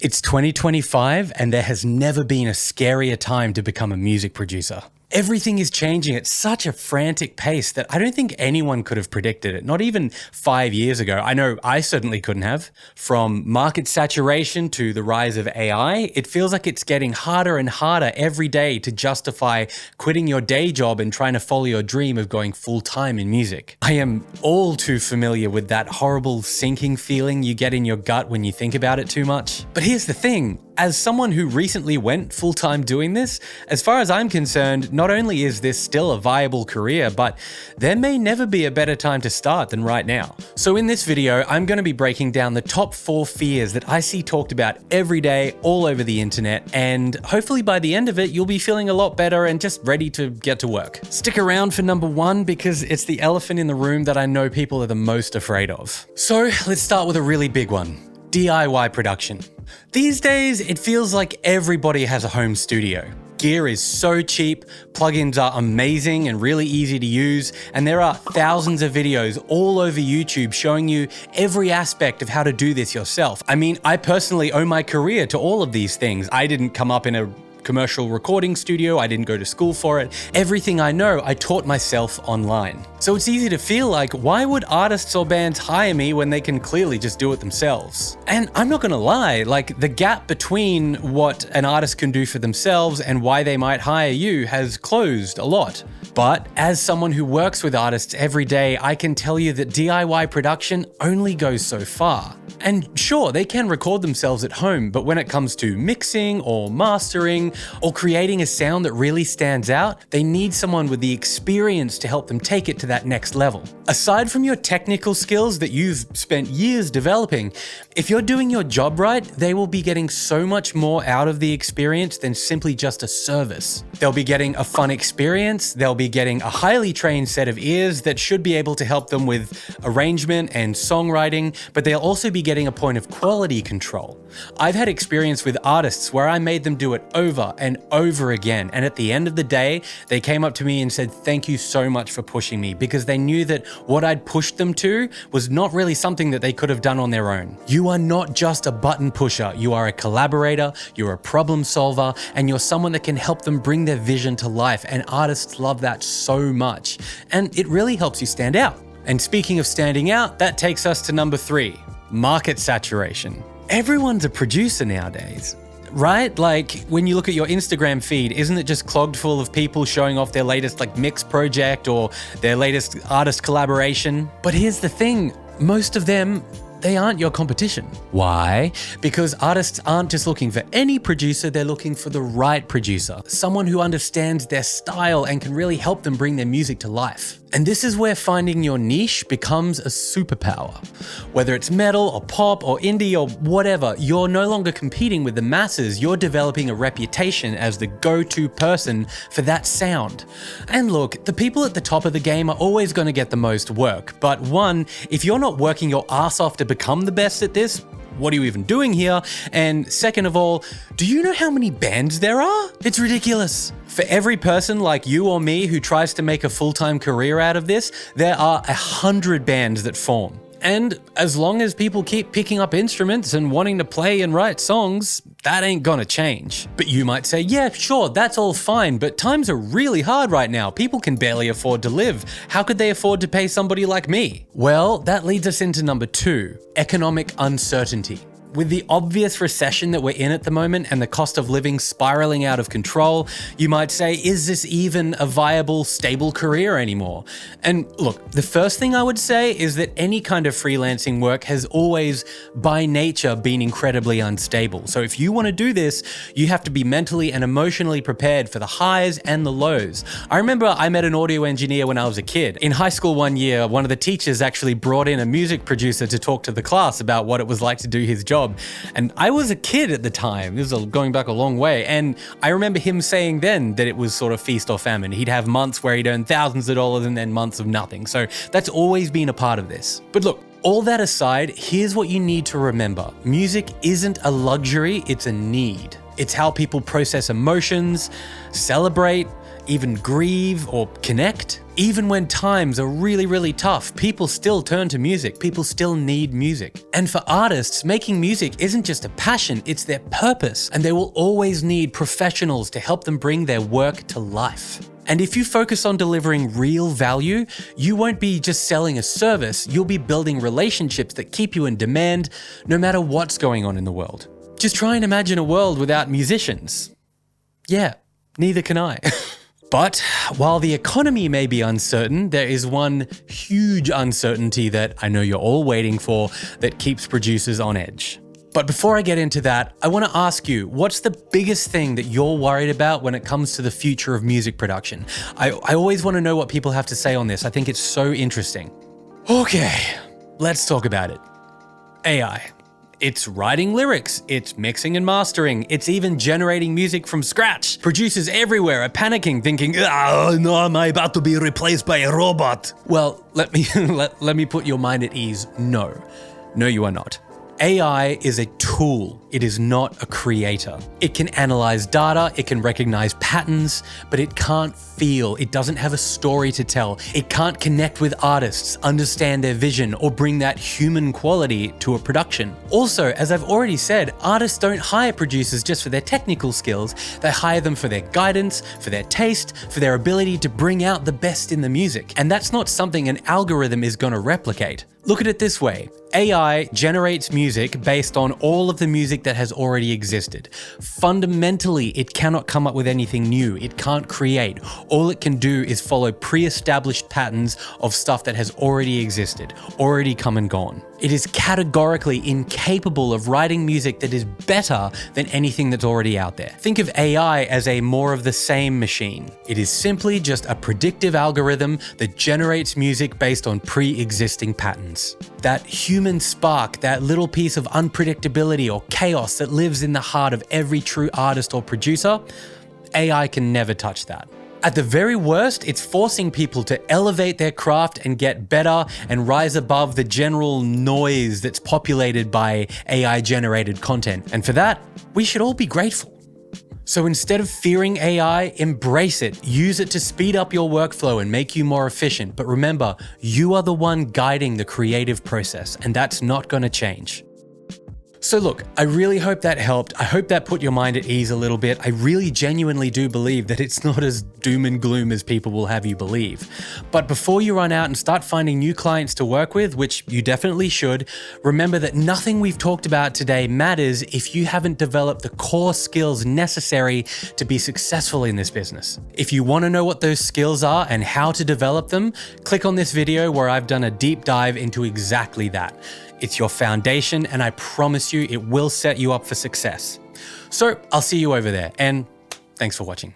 It's 2025 and there has never been a scarier time to become a music producer. Everything is changing at such a frantic pace that I don't think anyone could have predicted it, not even 5 years ago. I know I certainly couldn't have. From market saturation to the rise of AI, it feels like it's getting harder and harder every day to justify quitting your day job and trying to follow your dream of going full-time in music. I am all too familiar with that horrible sinking feeling you get in your gut when you think about it too much. But here's the thing. As someone who recently went full-time doing this, as far as I'm concerned, not only is this still a viable career, but there may never be a better time to start than right now. So in this video, I'm going to be breaking down the top 4 fears that I see talked about every day all over the internet, and hopefully by the end of it, you'll be feeling a lot better and just ready to get to work. Stick around for number 1 because it's the elephant in the room that I know people are the most afraid of. So let's start with a really big one. DIY production. These days, it feels like everybody has a home studio. Gear is so cheap, plugins are amazing and really easy to use, and there are thousands of videos all over YouTube showing you every aspect of how to do this yourself. I mean, I personally owe my career to all of these things. I didn't come up in a commercial recording studio, I didn't go to school for it. Everything I know, I taught myself online. So it's easy to feel like, why would artists or bands hire me when they can clearly just do it themselves? And I'm not gonna lie, like the gap between what an artist can do for themselves and why they might hire you has closed a lot. But as someone who works with artists every day, I can tell you that DIY production only goes so far. And sure, they can record themselves at home, but when it comes to mixing or mastering or creating a sound that really stands out, they need someone with the experience to help them take it to that next level. Aside from your technical skills that you've spent years developing, if you're doing your job right, they will be getting so much more out of the experience than simply just a service. They'll be getting a fun experience, they'll be getting a highly trained set of ears that should be able to help them with arrangement and songwriting, but they'll also be getting a point of quality control. I've had experience with artists where I made them do it over and over again, and at the end of the day, they came up to me and said, "Thank you so much for pushing me," because they knew that what I'd pushed them to was not really something that they could have done on their own. You are not just a button pusher, you are a collaborator, you're a problem solver, and you're someone that can help them bring their vision to life, and artists love that so much, and it really helps you stand out. And speaking of standing out, that takes us to number 3, market saturation. Everyone's a producer nowadays. Right? Like when you look at your Instagram feed, isn't it just clogged full of people showing off their latest mix project or their latest artist collaboration? But here's the thing, most of them, they aren't your competition. Why? Because artists aren't just looking for any producer, they're looking for the right producer. Someone who understands their style and can really help them bring their music to life. And this is where finding your niche becomes a superpower. Whether it's metal or pop or indie or whatever, you're no longer competing with the masses, you're developing a reputation as the go-to person for that sound. And look, the people at the top of the game are always going to get the most work, but one, if you're not working your ass off to become the best at this, what are you even doing here? And second of all, do you know how many bands there are? It's ridiculous. For every person like you or me who tries to make a full-time career out of this, there are 100 bands that form. And as long as people keep picking up instruments and wanting to play and write songs, that ain't gonna change. But you might say, yeah, sure, that's all fine, but times are really hard right now. People can barely afford to live. How could they afford to pay somebody like me? Well, that leads us into number 2, economic uncertainty. With the obvious recession that we're in at the moment and the cost of living spiraling out of control, you might say, is this even a viable, stable career anymore? And look, the first thing I would say is that any kind of freelancing work has always, by nature, been incredibly unstable. So if you want to do this, you have to be mentally and emotionally prepared for the highs and the lows. I remember I met an audio engineer when I was a kid. In high school one year, one of the teachers actually brought in a music producer to talk to the class about what it was like to do his job. And I was a kid at the time, this is going back a long way, and I remember him saying then that it was sort of feast or famine. He'd have months where he'd earn thousands of dollars and then months of nothing. So that's always been a part of this. But look, all that aside, here's what you need to remember. Music isn't a luxury, it's a need. It's how people process emotions, celebrate, even grieve or connect. Even when times are really, really tough, people still turn to music. People still need music. And for artists, making music isn't just a passion, it's their purpose. And they will always need professionals to help them bring their work to life. And if you focus on delivering real value, you won't be just selling a service, you'll be building relationships that keep you in demand no matter what's going on in the world. Just try and imagine a world without musicians. Yeah, neither can I. But while the economy may be uncertain, there is one huge uncertainty that I know you're all waiting for that keeps producers on edge. But before I get into that, I want to ask you, what's the biggest thing that you're worried about when it comes to the future of music production? I always want to know what people have to say on this. I think it's so interesting. Okay, let's talk about it. AI. It's writing lyrics, it's mixing and mastering, it's even generating music from scratch. Producers everywhere are panicking, thinking, "Oh no, am I about to be replaced by a robot?" Well, let me put your mind at ease. No, you are not. AI is a tool. It is not a creator. It can analyze data, it can recognize patterns, but it can't feel. It doesn't have a story to tell. It can't connect with artists, understand their vision, or bring that human quality to a production. Also, as I've already said, artists don't hire producers just for their technical skills. They hire them for their guidance, for their taste, for their ability to bring out the best in the music. And that's not something an algorithm is going to replicate. Look at it this way. AI generates music based on all of the music that has already existed. Fundamentally, it cannot come up with anything new. It can't create. All it can do is follow pre-established patterns of stuff that has already existed, already come and gone. It is categorically incapable of writing music that is better than anything that's already out there. Think of AI as a more of the same machine. It is simply just a predictive algorithm that generates music based on pre-existing patterns. That human spark, that little piece of unpredictability or chaos that lives in the heart of every true artist or producer, AI can never touch that. At the very worst, it's forcing people to elevate their craft and get better and rise above the general noise that's populated by AI-generated content. And for that, we should all be grateful. So instead of fearing AI, embrace it. Use it to speed up your workflow and make you more efficient. But remember, you are the one guiding the creative process, and that's not going to change. So look, I really hope that helped. I hope that put your mind at ease a little bit. I really genuinely do believe that it's not as doom and gloom as people will have you believe. But before you run out and start finding new clients to work with, which you definitely should, remember that nothing we've talked about today matters if you haven't developed the core skills necessary to be successful in this business. If you want to know what those skills are and how to develop them, click on this video where I've done a deep dive into exactly that. It's your foundation, and I promise you it will set you up for success. So I'll see you over there, and thanks for watching.